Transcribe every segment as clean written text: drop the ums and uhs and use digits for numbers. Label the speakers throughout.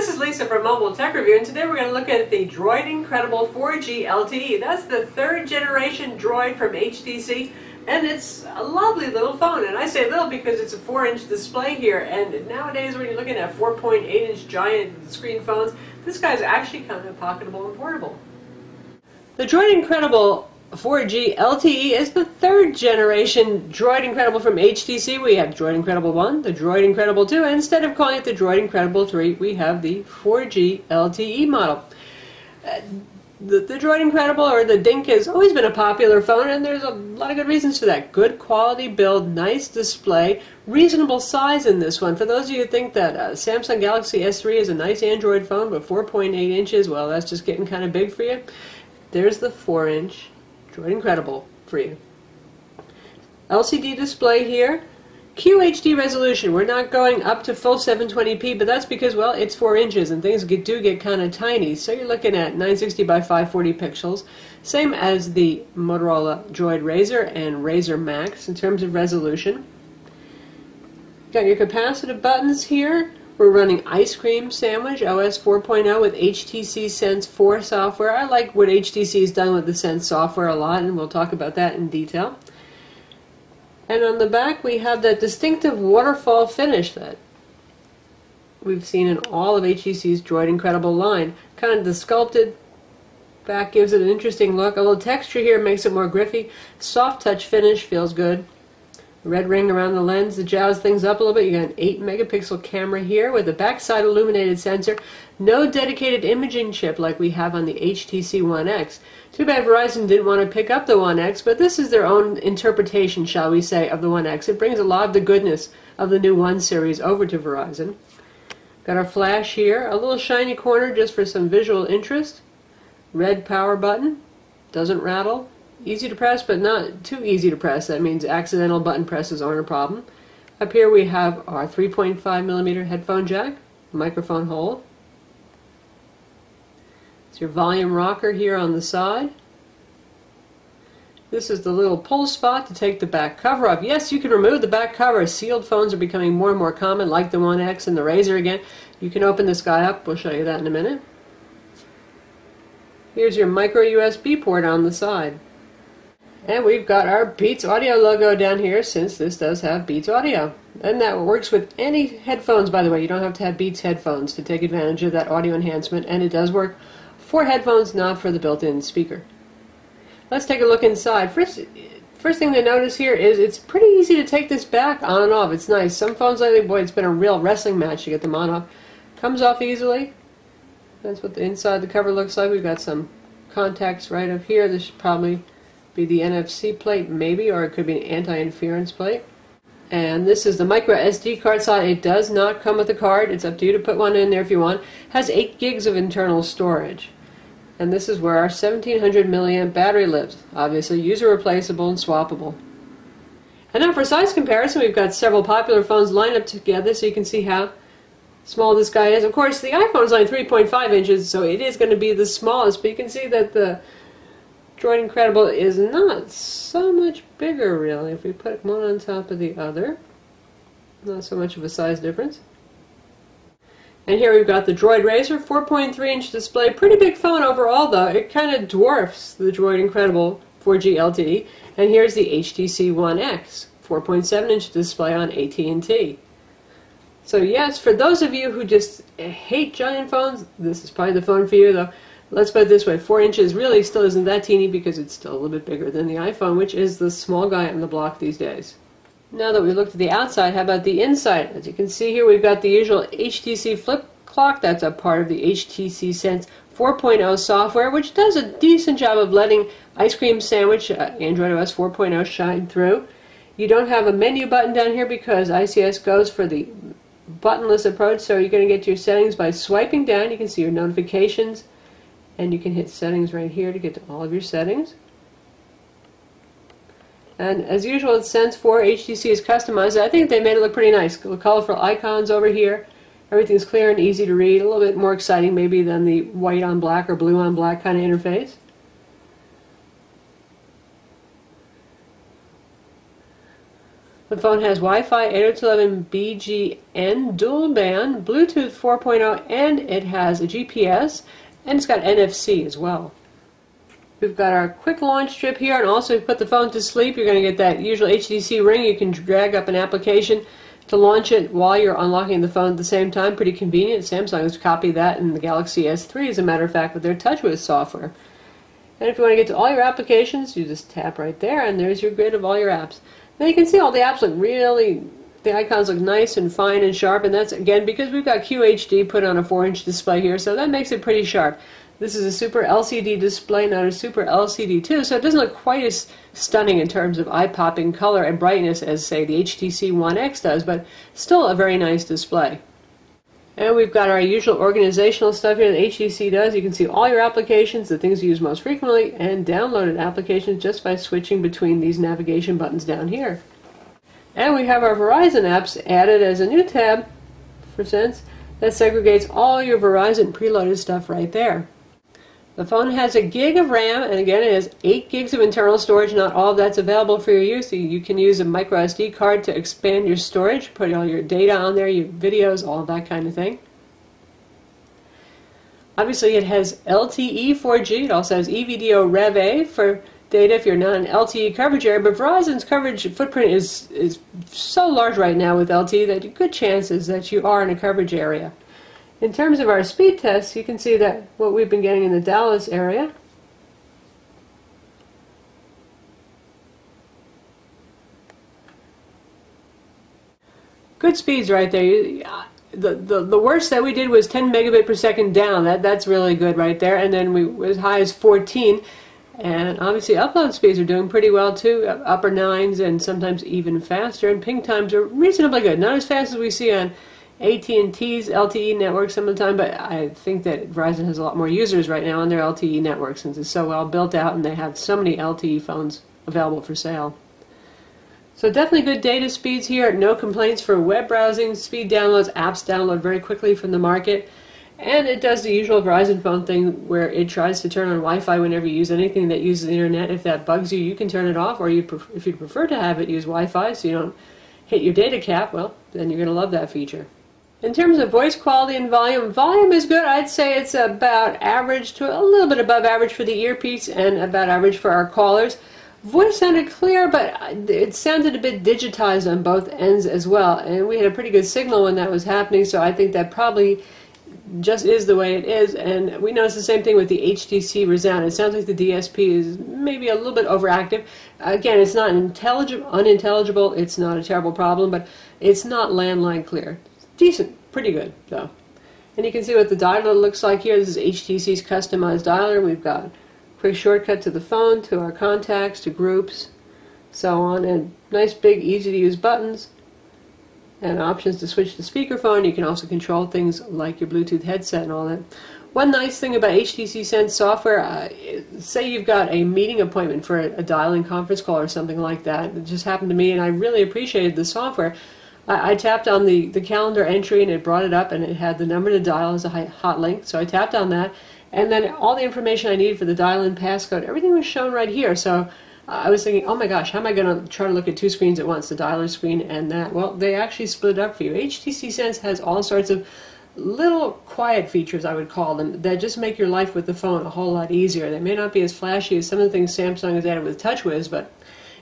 Speaker 1: This is Lisa from Mobile Tech Review, and today we're going to look at the Droid Incredible 4G LTE. That's the third generation Droid from HTC, and it's a lovely little phone. And I say little because it's a 4-inch display here, and nowadays when you're looking at 4.8-inch giant screen phones, this guy's actually kind of pocketable and portable. The Droid Incredible 4G LTE is the third generation Droid Incredible from HTC. We have Droid Incredible 1, the Droid Incredible 2, and instead of calling it the Droid Incredible 3, we have the 4G LTE model. The Droid Incredible, or the Dink, has always been a popular phone, and there's a lot of good reasons for that. Good quality build, nice display, reasonable size in this one. For those of you who think that Samsung Galaxy S3 is a nice Android phone, but 4.8 inches, well, that's just getting kind of big for you. There's the 4-inch Droid Incredible for you. LCD display here. QHD resolution. We're not going up to full 720p, but that's because, well, it's 4 inches and things do get kind of tiny. So you're looking at 960 by 540 pixels. Same as the Motorola Droid Razr and Razr Max in terms of resolution. Got your capacitive buttons here. We're running Ice Cream Sandwich OS 4.0 with HTC Sense 4 software. I like what HTC's done with the Sense software a lot, and we'll talk about that in detail. And on the back we have that distinctive waterfall finish that we've seen in all of HTC's Droid Incredible line. Kind of the sculpted back gives it an interesting look. A little texture here makes it more grippy. Soft touch finish feels good. Red ring around the lens to jazz things up a little bit. You got an 8 megapixel camera here with a backside illuminated sensor. No dedicated imaging chip like we have on the HTC One X. Too bad Verizon didn't want to pick up the One X, but this is their own interpretation, shall we say, of the One X. It brings a lot of the goodness of the new One series over to Verizon. Got our flash here, a little shiny corner just for some visual interest. Red power button, doesn't rattle. Easy to press, but not too easy to press. That means accidental button presses aren't a problem. Up here we have our 3.5mm headphone jack, microphone hole. It's your volume rocker here on the side. This is the little pull spot to take the back cover off. Yes, you can remove the back cover. Sealed phones are becoming more and more common, like the One X and the Razr again. You can open this guy up. We'll show you that in a minute. Here's your micro USB port on the side. And we've got our Beats Audio logo down here, since this does have Beats Audio. And that works with any headphones, by the way. You don't have to have Beats headphones to take advantage of that audio enhancement, and it does work for headphones, not for the built-in speaker. Let's take a look inside. First thing to notice here is it's pretty easy to take this back on and off. It's nice. Some phones lately, boy, it's been a real wrestling match to get them on and off. Comes off easily. That's what the inside of the cover looks like. We've got some contacts right up here. This should probably be the NFC plate, maybe, or it could be an anti-interference plate. And this is the micro SD card slot. It does not come with a card. It's up to you to put one in there if you want. Has 8 gigs of internal storage. And this is where our 1700 milliamp battery lives. Obviously user replaceable and swappable. And now for size comparison, we've got several popular phones lined up together so you can see how small this guy is. Of course, the iPhone is only 3.5 inches, so it is going to be the smallest, but you can see that the Droid Incredible is not so much bigger, really. If we put one on top of the other, not so much of a size difference. And here we've got the Droid Razr, 4.3-inch display. Pretty big phone overall, though. It kind of dwarfs the Droid Incredible 4G LTE. And here's the HTC One X, 4.7-inch display on AT&T. So yes, for those of you who just hate giant phones, this is probably the phone for you, though. Let's put it this way, 4 inches really still isn't that teeny because it's still a little bit bigger than the iPhone, which is the small guy on the block these days. Now that we looked at the outside, how about the inside? As you can see here, we've got the usual HTC flip clock. That's a part of the HTC Sense 4.0 software, which does a decent job of letting Ice Cream Sandwich, Android OS 4.0, shine through. You don't have a menu button down here because ICS goes for the buttonless approach, so you're going to get to your settings by swiping down. You can see your notifications, and you can hit settings right here to get to all of your settings. And as usual, it's Sense 4. HTC is customized. I think they made it look pretty nice. Colorful icons over here. Everything's clear and easy to read. A little bit more exciting maybe than the white on black or blue on black kind of interface. The phone has Wi-Fi 802.11bgn dual band, Bluetooth 4.0, and it has a GPS, and it's got NFC as well. We've got our quick launch strip here, and also if you put the phone to sleep, you're going to get that usual HTC ring. You can drag up an application to launch it while you're unlocking the phone at the same time. Pretty convenient. Samsung has copied that in the Galaxy S3, as a matter of fact, with their TouchWiz software. And if you want to get to all your applications, you just tap right there, and there's your grid of all your apps. Now you can see all the apps look really, the icons look nice and fine and sharp, and that's, again, because we've got QHD put on a 4-inch display here, so that makes it pretty sharp. This is a Super LCD display, not a Super LCD 2, so it doesn't look quite as stunning in terms of eye-popping color and brightness as, say, the HTC One X does, but still a very nice display. And we've got our usual organizational stuff here that HTC does. You can see all your applications, the things you use most frequently, and downloaded applications just by switching between these navigation buttons down here. And we have our Verizon apps added as a new tab for Sense that segregates all your Verizon preloaded stuff right there. The phone has 1 gig of RAM, and again it has 8 gigs of internal storage. Not all of that's available for your use. You can use a micro SD card to expand your storage, put all your data on there, your videos, all that kind of thing. Obviously it has LTE 4G. It also has EVDO Rev A for data if you're not in LTE coverage area, but Verizon's coverage footprint is so large right now with LTE that a good chance is that you are in a coverage area. In terms of our speed tests, you can see that what we've been getting in the Dallas area. Good speeds right there. The worst that we did was 10 megabit per second down. That's really good right there. And then we as high as 14. And obviously upload speeds are doing pretty well too, upper 9s and sometimes even faster. And ping times are reasonably good. Not as fast as we see on AT&T's LTE network some of the time, but I think that Verizon has a lot more users right now on their LTE network since it's so well built out and they have so many LTE phones available for sale. So definitely good data speeds here, no complaints for web browsing, speed downloads, apps download very quickly from the market, and it does the usual Verizon phone thing where it tries to turn on Wi-Fi whenever you use anything that uses the internet. If that bugs you, you can turn it off, or if you'd prefer to have it use Wi-Fi so you don't hit your data cap, well, then you're going to love that feature. In terms of voice quality and volume is good. I'd say it's about average to a little bit above average for the earpiece and about average for our callers. Voice sounded clear, but it sounded a bit digitized on both ends as well, and we had a pretty good signal when that was happening, so I think that probably just is the way it is. And we noticed the same thing with the HTC Resound. It sounds like the DSP is maybe a little bit overactive. Again, it's not unintelligible, it's not a terrible problem, but it's not landline clear. Decent, pretty good though. And you can see what the dialer looks like here. This is HTC's customized dialer. We've got a quick shortcut to the phone, to our contacts, to groups, so on, and nice big easy to use buttons and options to switch to speakerphone. You can also control things like your Bluetooth headset and all that. One nice thing about HTC Sense software, say you've got a meeting appointment for a dialing conference call or something like that. It just happened to me and I really appreciated the software. I tapped on the calendar entry and it brought it up and it had the number to dial as a hot link. So I tapped on that and then all the information I needed for the dial-in passcode, everything was shown right here. So I was thinking, oh my gosh, how am I going to try to look at two screens at once, the dialer screen and that? Well, they actually split it up for you. HTC Sense has all sorts of little quiet features, I would call them, that just make your life with the phone a whole lot easier. They may not be as flashy as some of the things Samsung has added with TouchWiz, but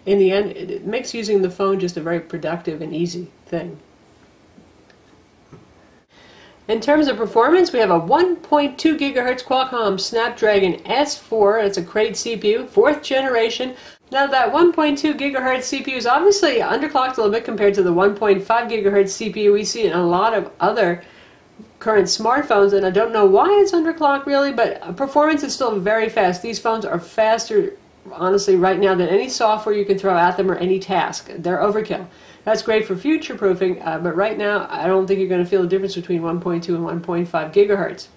Speaker 1: in the end, it makes using the phone just a very productive and easy thing. In terms of performance, we have a 1.2 gigahertz Qualcomm Snapdragon S4. It's a Crate CPU, 4th generation. Now that 1.2 gigahertz CPU is obviously underclocked a little bit compared to the 1.5 gigahertz CPU we see in a lot of other current smartphones, and I don't know why it's underclocked really, but performance is still very fast. These phones are faster, honestly, right now than any software you can throw at them or any task. They're overkill. That's great for future-proofing, but right now I don't think you're going to feel the difference between 1.2 and 1.5 gigahertz.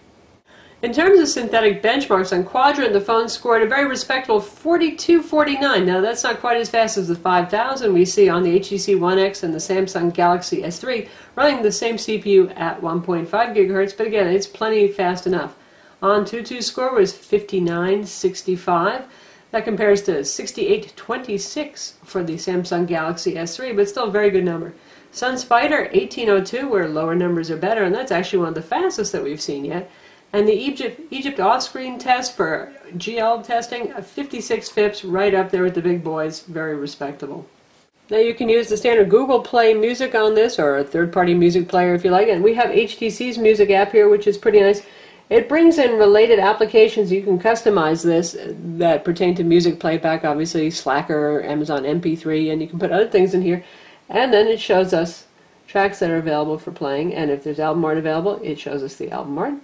Speaker 1: In terms of synthetic benchmarks on Quadrant, the phone scored a very respectable 4249. Now that's not quite as fast as the 5000 we see on the HTC One X and the Samsung Galaxy S3, running the same CPU at 1.5 gigahertz, but again, it's plenty fast enough. On 2.2 score was 5965. That compares to 6826 for the Samsung Galaxy S3, but still a very good number. Sunspider 1802, where lower numbers are better, and that's actually one of the fastest that we've seen yet. And the Egypt off-screen test for GL testing, 56 FIPS, right up there with the big boys, very respectable. Now you can use the standard Google Play Music on this, or a third-party music player if you like, and we have HTC's music app here, which is pretty nice. It brings in related applications. You can customize this that pertain to music playback, obviously Slacker, Amazon MP3, and you can put other things in here. And then it shows us tracks that are available for playing, and if there's album art available, it shows us the album art.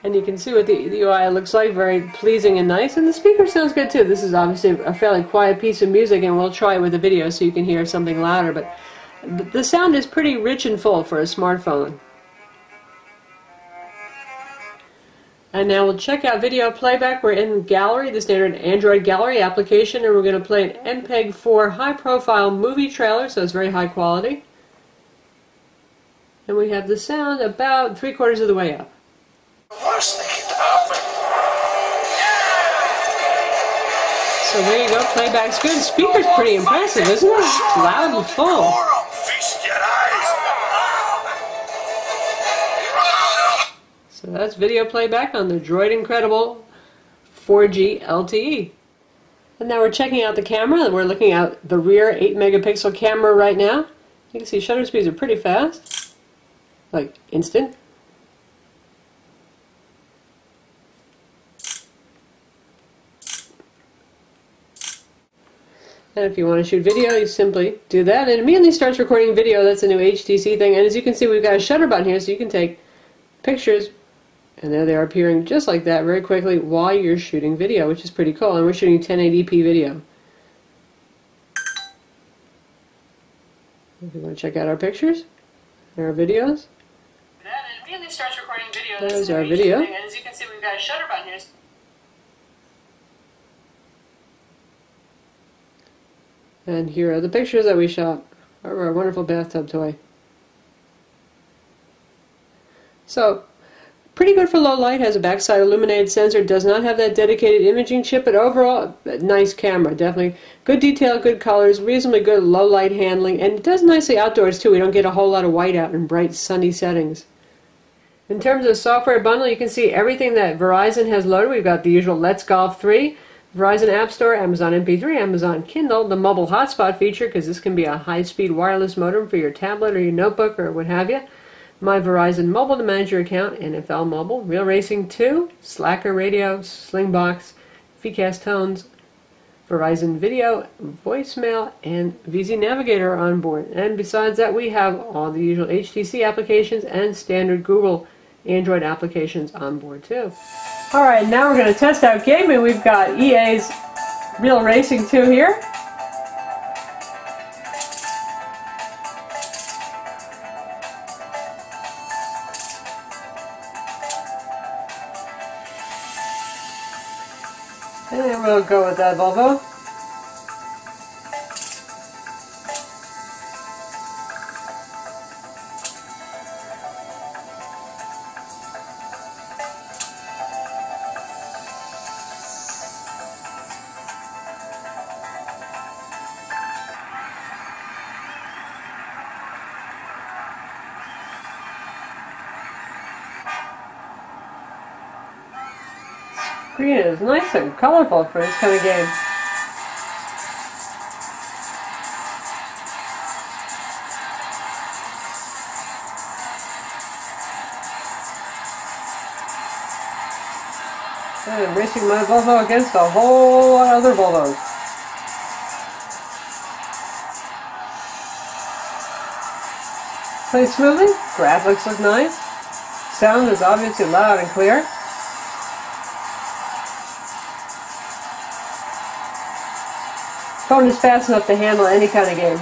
Speaker 1: And you can see what the UI looks like, very pleasing and nice, and the speaker sounds good too. This is obviously a fairly quiet piece of music, and we'll try it with a video so you can hear something louder, but the sound is pretty rich and full for a smartphone. And now we'll check out video playback. We're in Gallery, the standard Android Gallery application, and we're going to play an MPEG-4 high-profile movie trailer, so it's very high quality. And we have the sound about 3/4 of the way up.
Speaker 2: Worst that could happen.
Speaker 1: So there you go, playback's good. Speaker's pretty impressive, isn't it? It's loud and full.
Speaker 2: Feast your eyes.
Speaker 1: So that's video playback on the Droid Incredible 4G LTE. And now we're checking out the camera. We're looking at the rear 8-megapixel camera right now. You can see shutter speeds are pretty fast, like instant. And if you want to shoot video, you simply do that, and it immediately starts recording video. That's a new HTC thing, and as you can see, we've got a shutter button here, so you can take pictures, and there they are appearing just like that very quickly while you're shooting video, which is pretty cool, and we're shooting 1080p video. If you want to check out our pictures, and our videos. And it immediately starts recording video. There's our video. Thing, and as you can see, we've got a shutter button here. And here are the pictures that we shot of our wonderful bathtub toy. So, pretty good for low light, has a backside illuminated sensor, does not have that dedicated imaging chip, but overall, nice camera, definitely. Good detail, good colors, reasonably good low light handling, and it does nicely outdoors too. We don't get a whole lot of white out in bright sunny settings. In terms of software bundle, you can see everything that Verizon has loaded. We've got the usual Let's Golf 3, Verizon App Store, Amazon MP3, Amazon Kindle, the mobile hotspot feature, because this can be a high-speed wireless modem for your tablet or your notebook or what have you. My Verizon Mobile to manage your account, NFL Mobile, Real Racing 2, Slacker Radio, Slingbox, VCast Tones, Verizon Video, Voicemail, and VZ Navigator on board. And besides that, we have all the usual HTC applications and standard Google Android applications on board too. Alright, now we're going to test out gaming. We've got EA's Real Racing 2 here. And we'll go with that Volvo. Green is nice and colorful for this kind of game. And I'm racing my Volvo against a whole lot of other Volvos. Plays smoothly, graphics look nice, sound is obviously loud and clear. Phone is fast enough to handle any kind of game.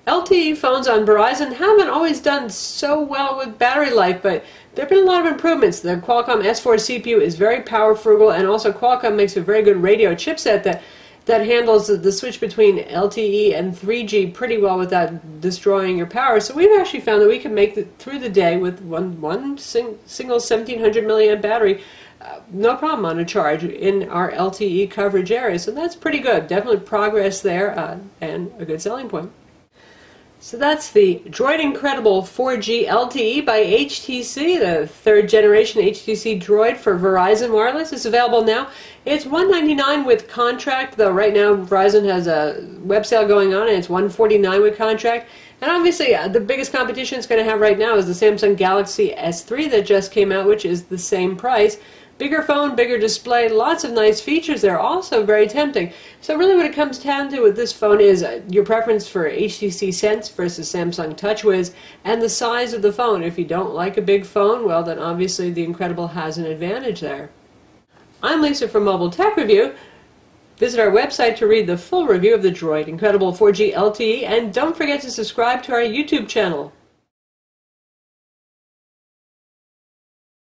Speaker 1: LTE phones on Verizon haven't always done so well with battery life, but There have been a lot of improvements. The Qualcomm S4 CPU is very power frugal, and also Qualcomm makes a very good radio chipset that handles the switch between LTE and 3G pretty well without destroying your power. So we've actually found that we can make it through the day with one single 1700 milliamp battery, no problem on a charge in our LTE coverage area. So that's pretty good. Definitely progress there, and a good selling point. So that's the Droid Incredible 4G LTE by HTC, the third generation HTC Droid for Verizon Wireless. It's available now. It's $199 with contract, though right now Verizon has a web sale going on and it's $149 with contract. And obviously the biggest competition it's going to have right now is the Samsung Galaxy S3 that just came out, which is the same price. Bigger phone, bigger display, lots of nice features there, also very tempting. So really what it comes down to with this phone is your preference for HTC Sense versus Samsung TouchWiz and the size of the phone. If you don't like a big phone, well then obviously the Incredible has an advantage there. I'm Lisa from Mobile Tech Review. Visit our website to read the full review of the Droid Incredible 4G LTE, and don't forget to subscribe to our YouTube channel.